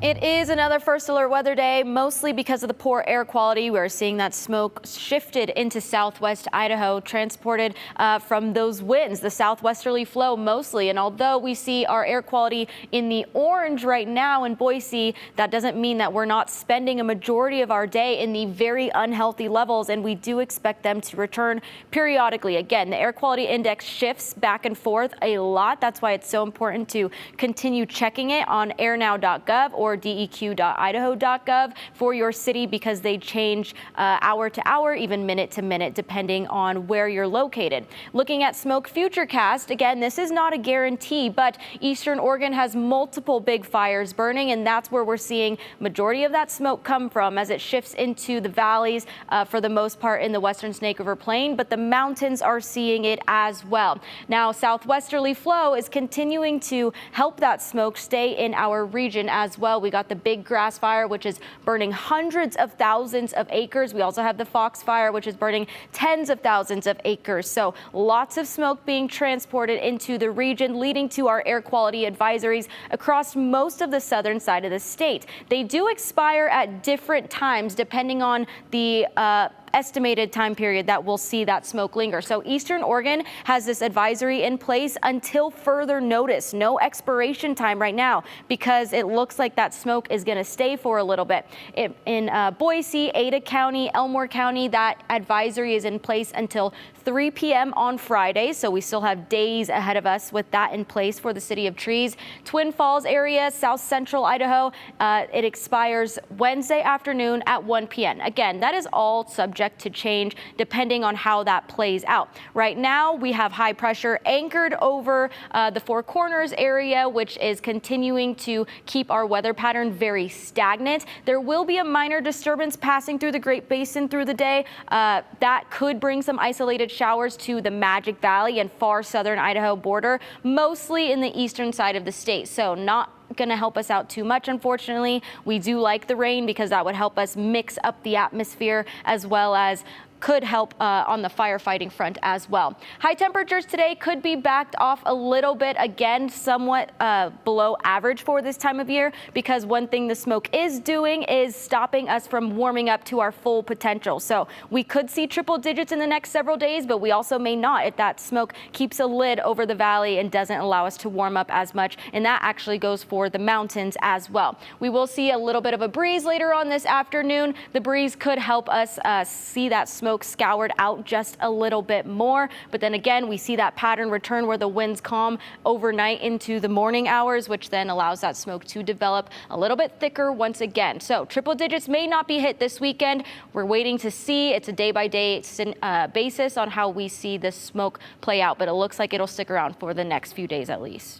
It is another First Alert Weather Day, mostly because of the poor air quality. We're seeing that smoke shifted into southwest Idaho, transported from those winds, the southwesterly flow mostly. And although we see our air quality in the orange right now in Boise, that doesn't mean that we're not spending a majority of our day in the very unhealthy levels, and we do expect them to return periodically. Again, the air quality index shifts back and forth a lot. That's why it's so important to continue checking it on airnow.gov or deq.idaho.gov for your city, because they change hour to hour, even minute to minute, depending on where you're located. Looking at smoke futurecast, again, this is not a guarantee, but Eastern Oregon has multiple big fires burning, and that's where we're seeing majority of that smoke come from as it shifts into the valleys for the most part in the western Snake River Plain, but the mountains are seeing it as well. Now, southwesterly flow is continuing to help that smoke stay in our region as well. We got the big grass fire, which is burning hundreds of thousands of acres. We also have the fox fire, which is burning tens of thousands of acres. So lots of smoke being transported into the region, leading to our air quality advisories across most of the southern side of the state. They do expire at different times depending on the estimated time period that we'll see that smoke linger. So Eastern Oregon has this advisory in place until further notice. No expiration time right now, because it looks like that smoke is going to stay for a little bit. In Boise, Ada County, Elmore County, that advisory is in place until 3 p.m. on Friday. So we still have days ahead of us with that in place for the City of Trees. Twin Falls area, south central Idaho, it expires Wednesday afternoon at 1 p.m. Again, that is all subject to change depending on how that plays out. Right now, we have high pressure anchored over the Four Corners area, which is continuing to keep our weather pattern very stagnant. There will be a minor disturbance passing through the Great Basin through the day. That could bring some isolated showers to the Magic Valley and far southern Idaho border, mostly in the eastern side of the state. So not going to help us out too much, unfortunately. We do like the rain because that would help us mix up the atmosphere, as well as could help on the firefighting front as well. High temperatures today could be backed off a little bit, again, somewhat below average for this time of year, because one thing the smoke is doing is stopping us from warming up to our full potential. So we could see triple digits in the next several days, but we also may not if that smoke keeps a lid over the valley and doesn't allow us to warm up as much. And that actually goes for the mountains as well. We will see a little bit of a breeze later on this afternoon. The breeze could help us see that smoke scoured out just a little bit more. But then again, we see that pattern return where the winds calm overnight into the morning hours, which then allows that smoke to develop a little bit thicker once again. So triple digits may not be hit this weekend. We're waiting to see. It's a day-by-day basis on how we see this smoke play out, but it looks like it'll stick around for the next few days at least.